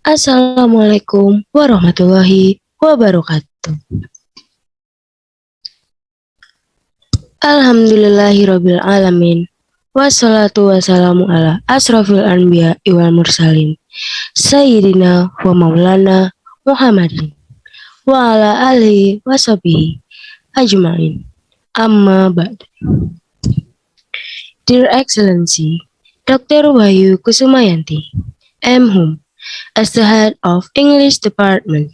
Assalamualaikum warahmatullahi wabarakatuh. Alhamdulillahirabbil alamin. Wassalatu wassalamu ala asrofil anbiya wal mursalin. Sayyidina wa maulana Muhammadin wa ala alihi washabihi ajma'in. Amma ba'd. Dear Excellency, Dr. Wahyu Kusumayanti, M.Hum, as the head of English Department.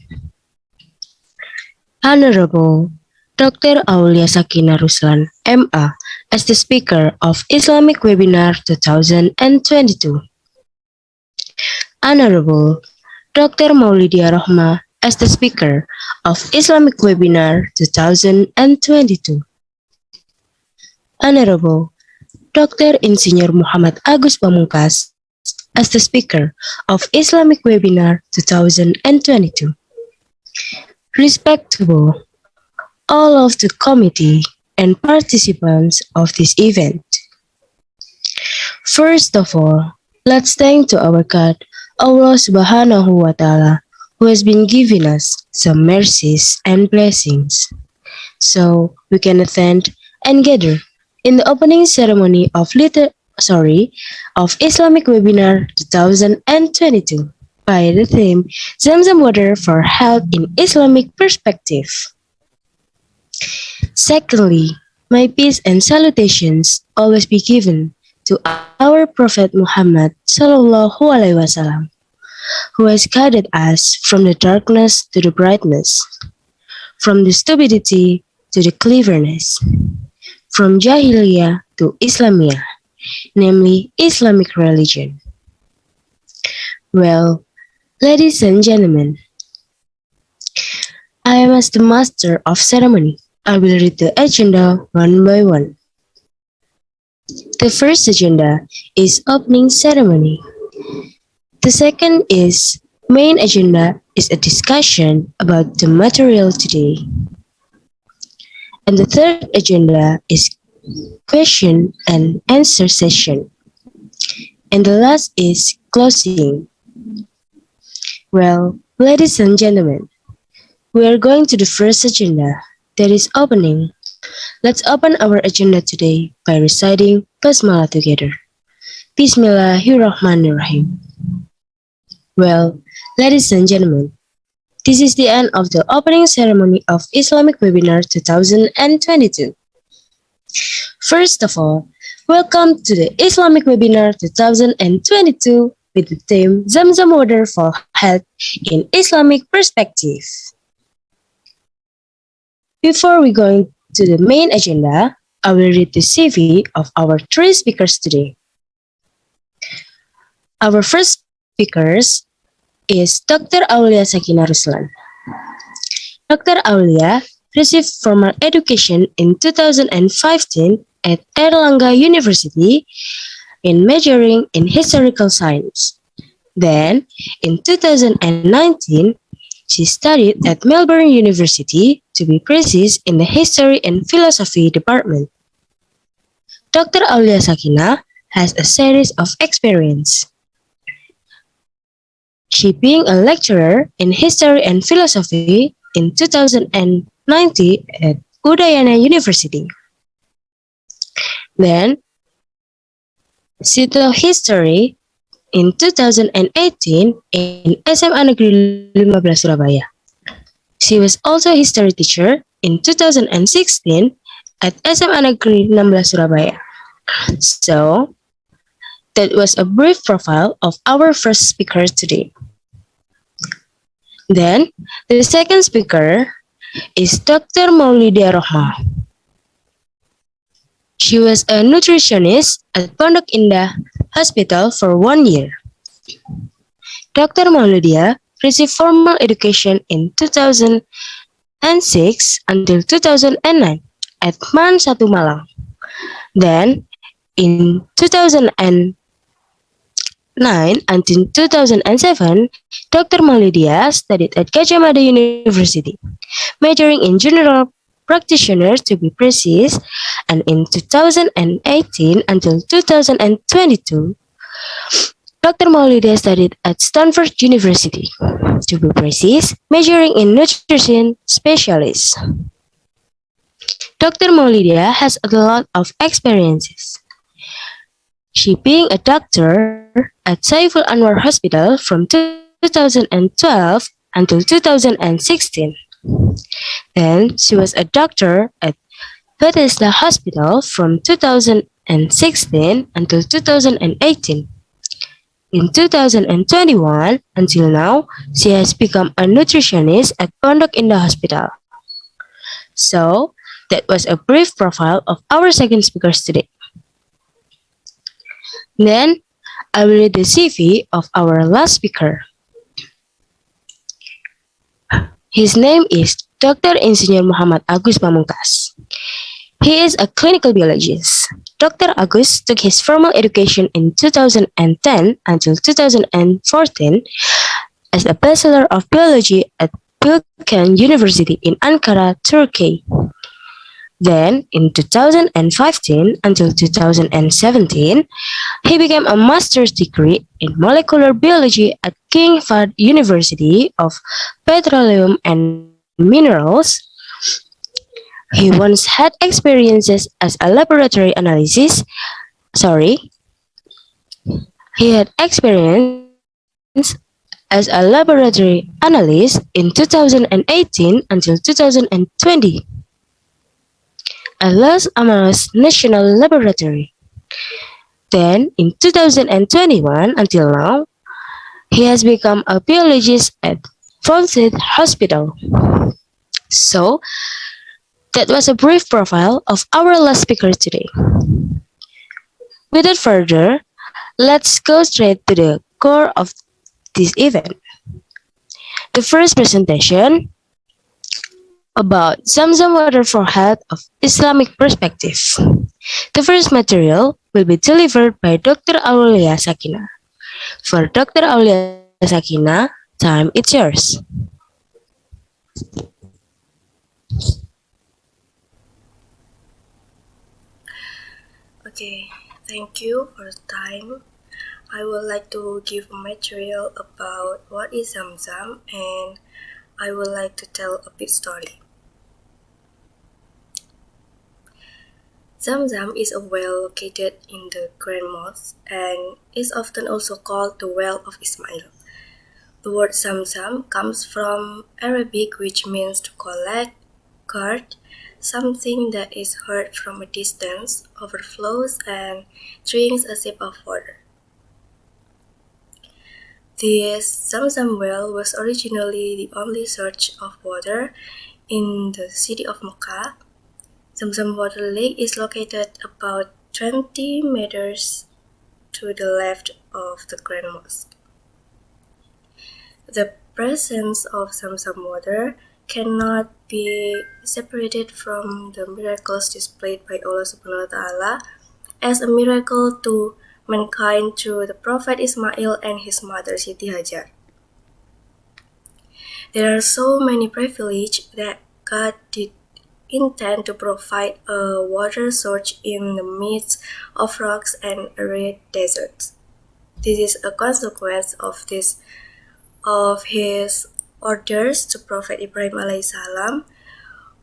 Honorable Dr. Aulia Sakina Ruslan, MA, as the speaker of Islamic Webinar 2022. Honorable Dr. Maulidya Rochmah, as the speaker of Islamic Webinar 2022. Honorable Dr. Insinyur Muhammad Agus Pamungkas, as the speaker of Islamic Webinar 2022. Respectable all of the committee and participants of this event. First of all, let's thank to our God, Allah Subhanahu wa Ta'ala, who has been giving us some mercies and blessings, so we can attend and gather in the opening ceremony of Islamic Webinar 2022 by the theme Zamzam Water for Health in Islamic Perspective. Secondly, my peace and salutations always be given to our Prophet Muhammad Sallallahu Alaihi Wasallam, who has guided us from the darkness to the brightness, from the stupidity to the cleverness, from Jahiliyah to Islamiyah, namely Islamic religion. Well, ladies and gentlemen, I am as the master of ceremony. I will read the agenda one by one. The first agenda is opening ceremony. The second is main agenda is a discussion about the material today. And the third agenda is question and answer session. And the last is closing. Well, ladies and gentlemen, we are going to the first agenda, that is opening. Let's open our agenda today by reciting Basmalah together. Bismillahirrahmanirrahim. Well, ladies and gentlemen, this is the end of the opening ceremony of Islamic Webinar 2022. First of all, welcome to the Islamic Webinar 2022 with the theme Zamzam Water for Health in Islamic Perspective. Before we go to the main agenda, I will read the CV of our three speakers today. Our first speakers is Dr. Aulia Sakina Ruslan. Dr. Aulia received formal education in 2015 at Erlangga University in majoring in historical science. Then, in 2019, she studied at Melbourne University, to be precise, in the History and Philosophy department. Dr. Aulia Sakina has a series of experience. she being a lecturer in history and philosophy in 2090 at Udayana University. Then, she taught history in 2018 in SMA Negeri 15 Surabaya. She was also a history teacher in 2016 at SMA Negeri 16 Surabaya. So, that was a brief profile of our first speaker today. Then, the second speaker is Dr. Maulidya Rochmah. She was a nutritionist at Pondok Indah Hospital for 1 year. Dr. Maulidya received formal education in 2006 until 2009 at MAN 1 Malang. Then, in 2009 until 2007, Dr. Maulidya studied at Gajah Mada University, majoring in general practitioner to be precise, and in 2018 until 2022, Dr. Maulidya studied at Stanford University, to be precise, majoring in nutrition specialist. Dr. Maulidya has a lot of experiences. She being a doctor at Saiful Anwar Hospital from 2012 until 2016. Then she was a doctor at Bethesda Hospital from 2016 until 2018. In 2021 until now, she has become a nutritionist at Pondok Indah Hospital. So, that was a brief profile of our second speakers today. Then, I will read the CV of our last speaker. His name is Dr. Insinyur Muhammad Agus Pamungkas. He is a clinical biologist. Dr. Agus took his formal education in 2010 until 2014 as a Bachelor of Biology at Bilkent University in Ankara, Turkey. Then, in 2015 until 2017, he became a master's degree in molecular biology at King Fahd University of Petroleum and Minerals. He once had experiences as a laboratory analysis. He had experience as a laboratory analyst in 2018 until 2020 at Los Alamos National Laboratory. Then, in 2021 until now, he has become a biologist at Fawcett Hospital. So, that was a brief profile of our last speaker today. Without further, let's go straight to the core of this event. The first presentation about Zamzam water for health of Islamic perspective. The first material will be delivered by Dr. Aulia Sakina. For Dr. Aulia Sakina, time it's yours. Okay, thank you for the time. I would like to give a material about what is Zamzam, and I would like to tell a bit story. Zamzam is a well located in the Grand Mosque and is often also called the Well of Ismail. The word Zamzam comes from Arabic, which means to collect, guard, something that is heard from a distance, overflows, and drinks a sip of water. This Zamzam well was originally the only source of water in the city of Mecca. Zamzam water lake is located about 20 meters to the left of the Grand Mosque. The presence of Zamzam water cannot be separated from the miracles displayed by Allah Subhanahu wa Ta'ala as a miracle to mankind through the Prophet Ismail and his mother Siti Hajar. There are so many privileges that God did intend to provide a water source in the midst of rocks and arid deserts. This is a consequence of this of his orders to Prophet Ibrahim alaihissalam,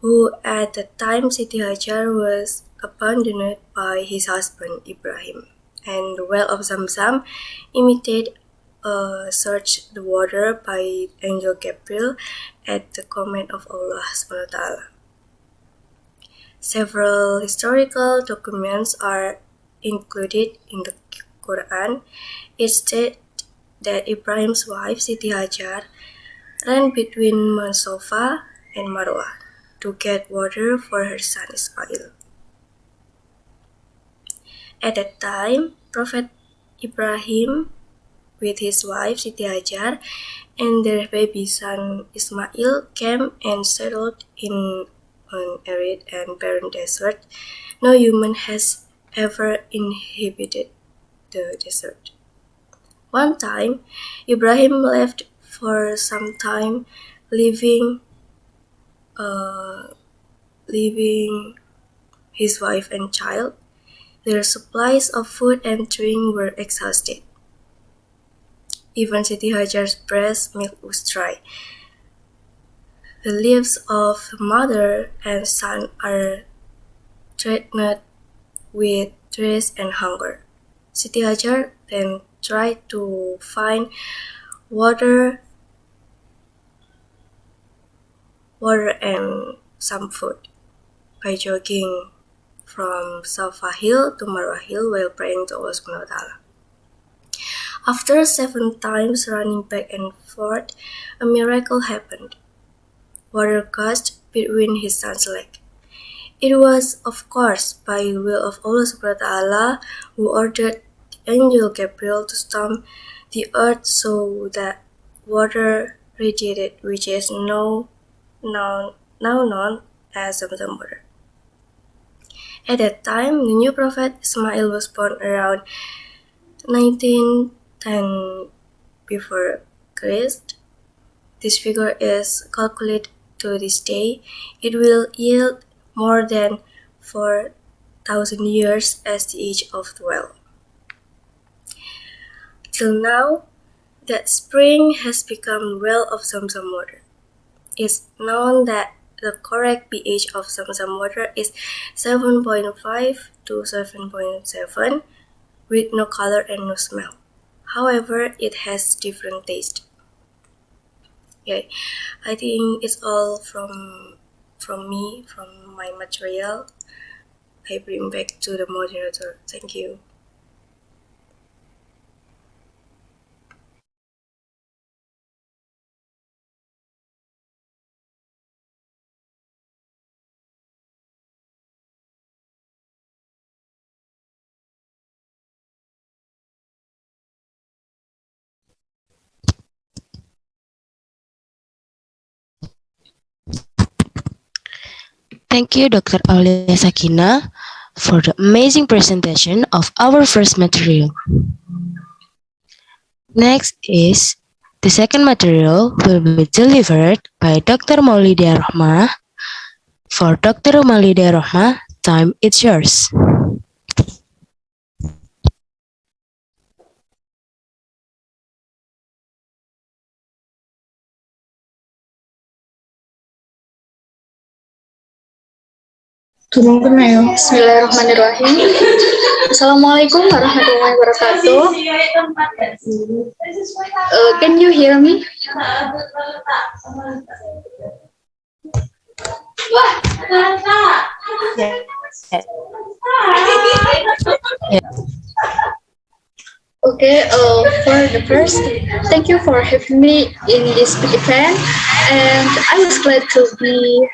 who at the time Siti Hajar was abandoned by his husband Ibrahim. And the well of Zamzam imitated search the water by Angel Gabriel at the command of Allah subhanahu wa ta'ala. Several historical documents are included in the Quran. It states that Ibrahim's wife Siti Hajar ran between Mount Safa and Marwah to get water for her son Ismail. At that time, Prophet Ibrahim with his wife Siti Hajar and their baby son Ismail came and settled in an arid and barren desert. No human has ever inhabited the desert. One time, Ibrahim left for some time, leaving his wife and child. Their supplies of food and drink were exhausted. Even Siti Hajar's breast milk was dry. The lives of mother and son are threatened with thirst and hunger. Siti Hajar then tried to find water and some food by jogging from Safa Hill to Marwah Hill while praying to Allah subhanahu wa ta'ala. After 7 times running back and forth, a miracle happened. Water gushed between his son's legs. It was, of course, by will of Allah subhanahu wa ta'ala, who ordered the angel Gabriel to stomp the earth so that water radiated, which is now known as Zamzam water. At that time, the new prophet Ismail was born around 1910 before Christ. This figure is calculated to this day. It will yield more than 4,000 years as the age of the well. Till now, that spring has become well of Zamzam water. It's known that the correct pH of Zamzam water is 7.5 to 7.7 with no color and no smell. However, it has different taste. Okay, I think it's all from me, from my material. I bring back to the moderator. Thank you. Thank you, Dr. Aulia Sakina, for the amazing presentation of our first material. Next is the second material will be delivered by Dr. Maulidya Rochmah. For Dr. Maulidya Rochmah, time it's yours. Bismillahirrahmanirrahim. Assalamualaikum warahmatullahi wabarakatuh. Can you hear me? Okay, for the first, thank you for having me in this big event, and I was glad to be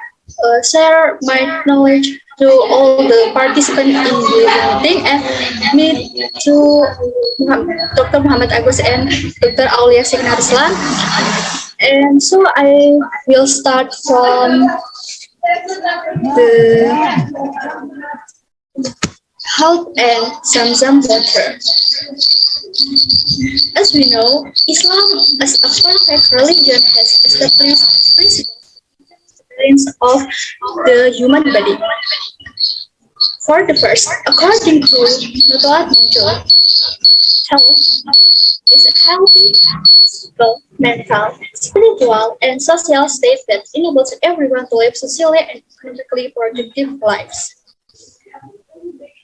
share my knowledge to all the participants in the meeting and meet to Dr. Muhammad Agus and Dr. Aulia Signar Ruslan. And so I will start from the health and Zamzam water. As we know, Islam as a perfect religion has established principles of the human body. For the first, according to Mutual health is a healthy physical, mental, spiritual, and social state that enables everyone to live socially and economically productive lives.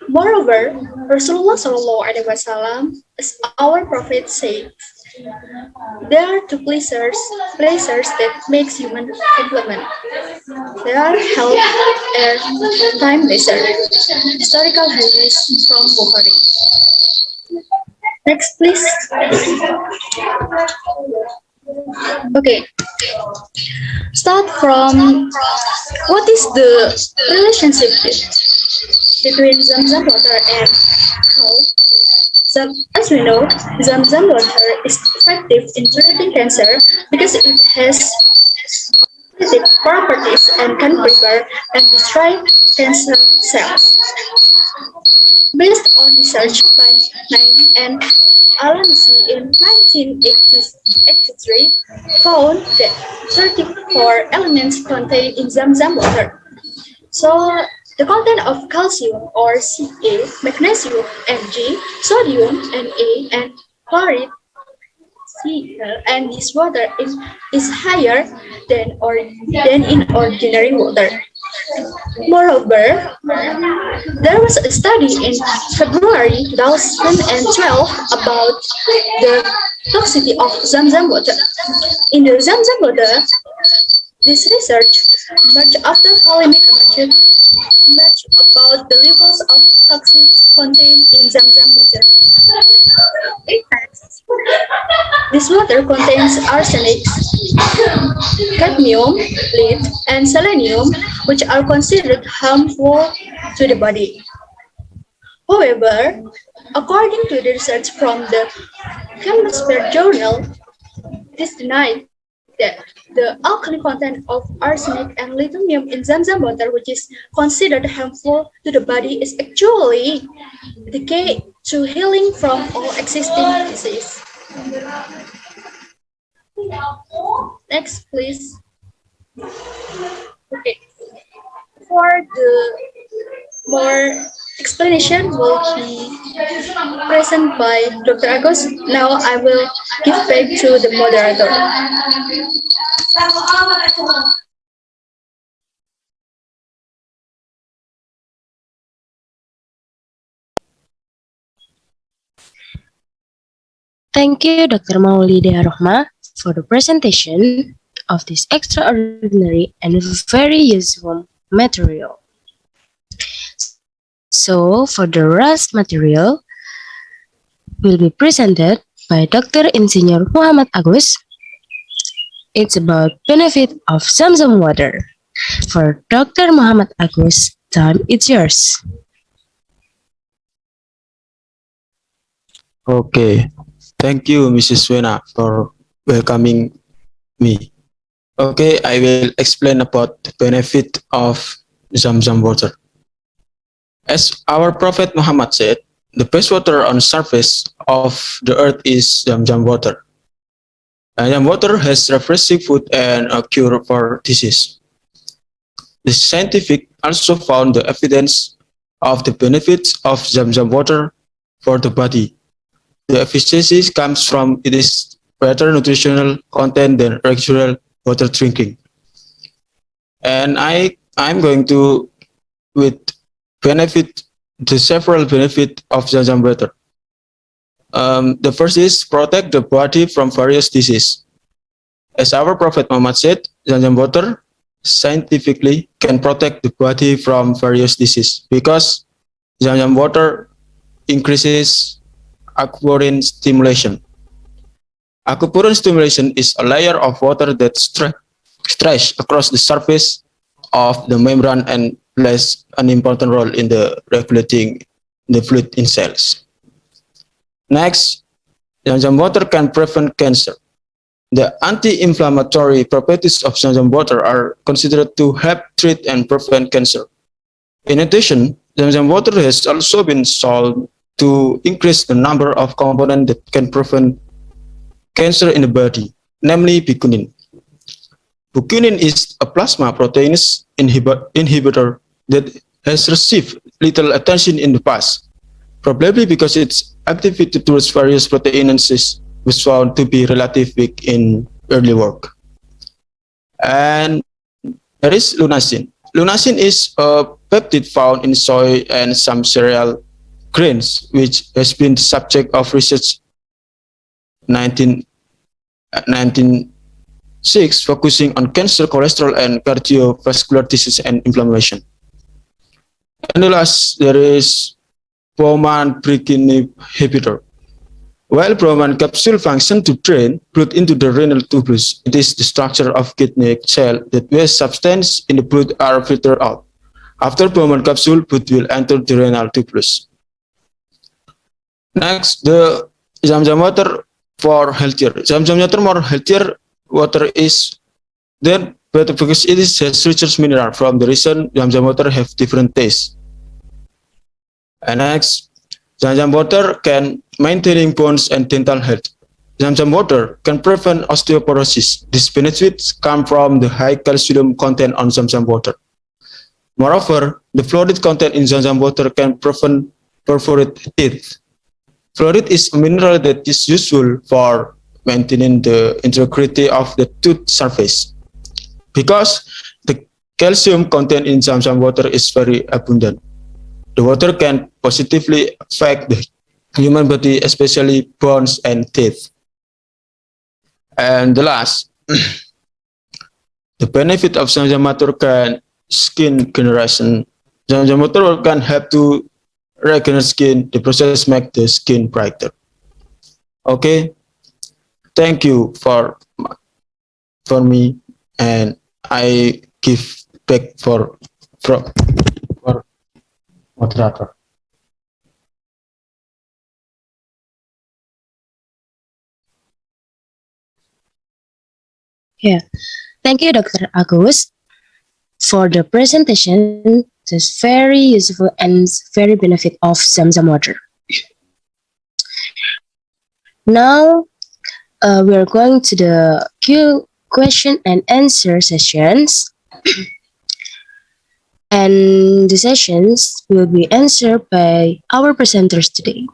Moreover, Rasulullah SAW, as our Prophet said, there are two pleasures that makes human complement. They are health and time pleasure. Historical hadith from Bukhari. Next, please. Okay, start from what is the relationship between Zamzam water and health? As we know, Zamzam water is effective in treating cancer because it has analytic properties and can prepare and destroy cancer cells. Based on research by Naim and Alamsi in 1983, found that 34 elements contained in Zamzam water. So the content of calcium or Ca, magnesium Mg, sodium Na, and chloride Cl, and this water is higher than in ordinary water. Moreover, there was a study in February 2012 about the toxicity of Zamzam water. In the Zamzam water, this research much after polemic much about the levels of toxins contained in Zamzam water. In fact, this water contains arsenic, cadmium, lead, and selenium, which are considered harmful to the body. However, according to the research from the Chemistry Journal, it is denied that the alkali content of arsenic and lithium in Zamzam water, which is considered harmful to the body, is actually the key to healing from all existing diseases. Next, please. Okay. For the more explanation will be present by Dr. Agus. Now I will give back to the moderator. Thank you, Dr. Maulidya Rochmah, for the presentation of this extraordinary and very useful material. So, for the rest material will be presented by Dr. Insinyur Muhammad Agus. It's about benefit of Zamzam water. For Dr. Muhammad Agus, time is yours. Okay, thank you, Mrs. Wena, for welcoming me. Okay, I will explain about the benefit of Zamzam water. As our Prophet Muhammad said, the best water on the surface of the earth is Zamzam water. Zamzam water has refreshing food and a cure for disease. The scientific also found the evidence of the benefits of Zamzam water for the body. The efficiency comes from its better nutritional content than regular water drinking. And I'm going to the several benefits of Zamzam water. The first is protect the body from various diseases. As our Prophet Muhammad said, Zamzam water scientifically can protect the body from various diseases because Zamzam water increases acupuncture stimulation. Acupuncture stimulation is a layer of water that stretches across the surface of the membrane and plays an important role in the regulating the fluid in cells. Next, Zamzam water can prevent cancer. The anti-inflammatory properties of Zamzam water are considered to help treat and prevent cancer. In addition, Zamzam water has also been shown to increase the number of components that can prevent cancer in the body, namely bikunin. Bikunin is a plasma proteins inhibitor that has received little attention in the past, probably because its activity towards various proteinases was found to be relatively weak in early work. And there is lunacin. Lunacin is a peptide found in soy and some cereal grains, which has been the subject of research 1906, focusing on cancer, cholesterol, and cardiovascular disease and inflammation. And the last, there is Bowman inhibitor. While Bowman capsule function to drain blood into the renal tubulus, it is the structure of kidney cell that waste substance in the blood are filtered out. After Bowman capsule, blood will enter the renal tubulus. Next, the Zam-Zam water for healthier. Zam-Zam water more healthier water is then better because it is has richer mineral. From the reason Zam-Zam water have different taste. And next, Zam-Zam water can maintaining bones and dental health. Zam-Zam water can prevent osteoporosis. These benefits come from the high calcium content on Zam-Zam water. Moreover, the fluoride content in Zam-Zam water can prevent perforated teeth. Fluoride is a mineral that is useful for maintaining the integrity of the tooth surface. Because the calcium content in Zam-Zam water is very abundant, the water can positively affect the human body, especially bones and teeth. And the last, the benefit of Zam-Zam water can skin regeneration. Zam-Zam water can help to regenerate skin. The process make the skin brighter. Okay, thank you for me, and I give back for moderator. Yeah. Thank you, Dr. Agus, for the presentation. It's very useful and very benefit of Zam-Zam water. Now, we are going to the question and answer sessions. And the sessions will be answered by our presenters today.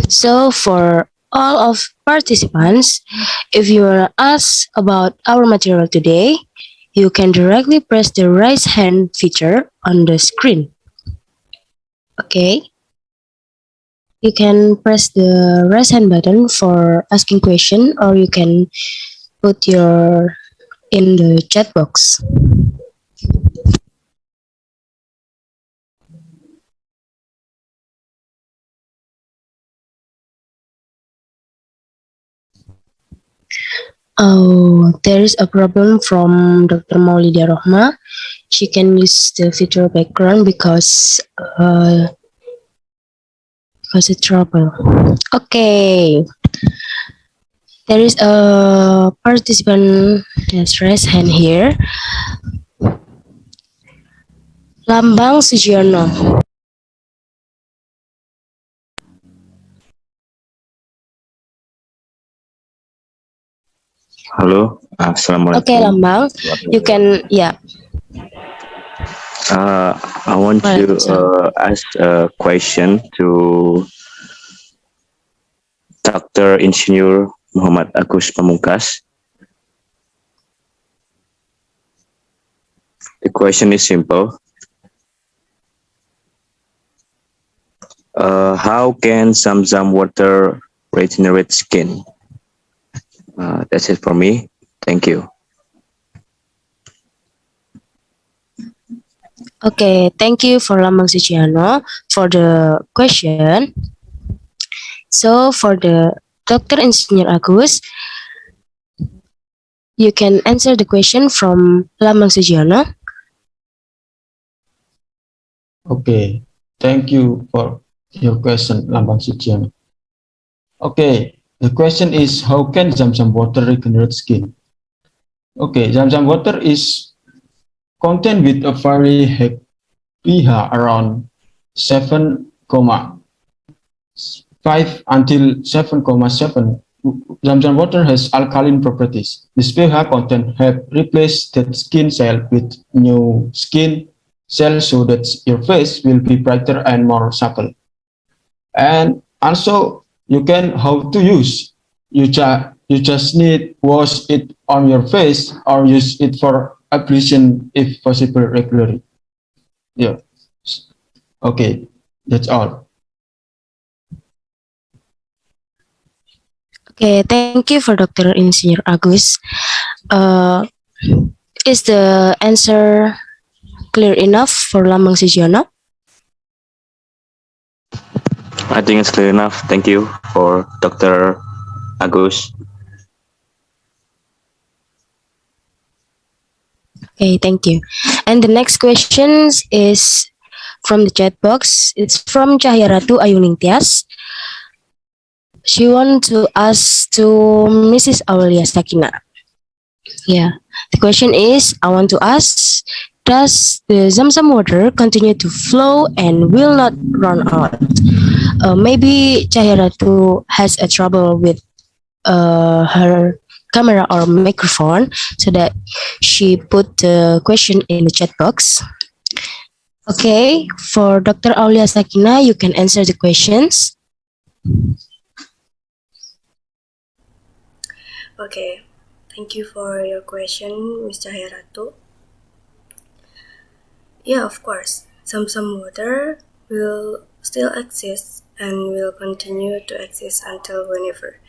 So for all of participants, if you are asked about our material today, you can directly press the raise hand feature on the screen. Okay. You can press the raise hand button for asking question, or you can put your in the chat box. Oh, there is a problem from Dr. Maulidya Rochmah. She can use the video background because it's trouble. Okay. There is a participant that's raised hand here. Lambang Sujiono. Halo, assalamualaikum. Okay, Lambang, you can, yeah. I want to ask a question to Dr. Insinyur Muhammad Agus Pamungkas. The question is simple. How can Zam-Zam water regenerate skin? That's it for me. Thank you. Okay, thank you for Lambang Suciano for the question. So for the Dr. Insinyur Agus, you can answer the question from Lambang Suciano. Okay, thank you for your question, Lambang Suciano. Okay, the question is, how can Zam-Zam water regenerate skin? Okay, Zam-Zam water is contained with a very high pH around 7,5 until 7,7. Zam-Zam water has alkaline properties. This pH content help replace dead skin cell with new skin cells so that your face will be brighter and more supple. And also, you can how to use you just need wash it on your face or use it for ablution if possible regularly. Yeah. Okay, that's all. Okay, thank you for Dr. Insinyur Agus. Uh, is the answer clear enough for Lambang Sugiono? I think it's clear enough. Thank you for Dr. Agus. Okay, thank you. And the next question is from the chat box. It's from Cahaya Ratu Ayuning Tias. She wants to ask to Mrs. Aulia Sakina. Yeah, the question is, I want to ask, does the Zamzam water continue to flow and will not run out? Maybe Cahaya Ratu has a trouble with her camera or microphone, so that she put the question in the chat box. Okay, for Dr. Aulia Sakina, you can answer the questions. Okay, thank you for your question, Mr. Heratu. Yeah, of course, some water will still exist and will continue to exist until whenever.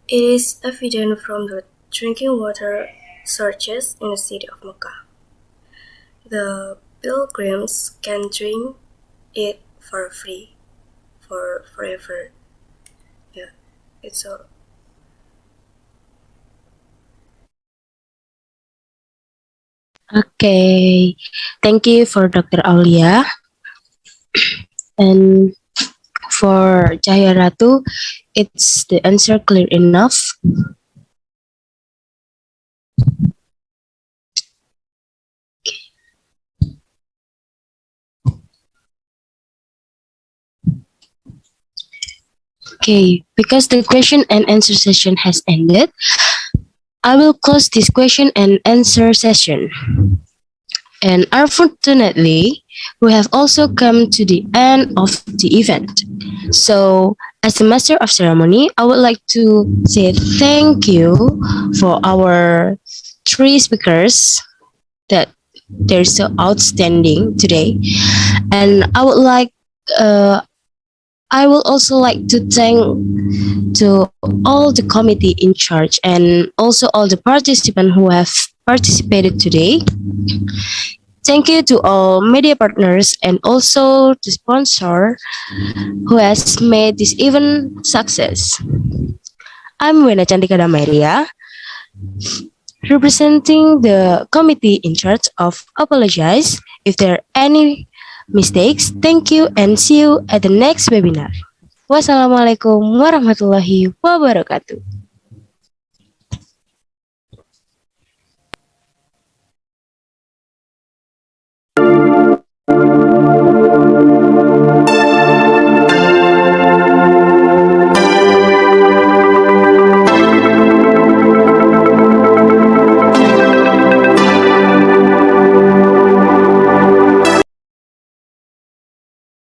It is evident from the drinking water searches in the city of Mecca. The pilgrims can drink it for free, for forever. Yeah, it's all. Okay, thank you for Dr. Aulia. And for Cahaya Ratu, it's the answer clear enough. Okay, because the question and answer session has ended, I will close this question and answer session. And unfortunately, we have also come to the end of the event. So, as the master of ceremony, I would like to say thank you for our three speakers that they're so outstanding today. And I would also like to thank to all the committee in charge and also all the participants who have participated today. Thank you to all media partners and also the sponsor who has made this event success. I'm Wena Cantika Damaira, representing the committee in charge of apologize if there are any mistakes. Thank you and see you at the next webinar. Wassalamualaikum warahmatullahi wabarakatuh.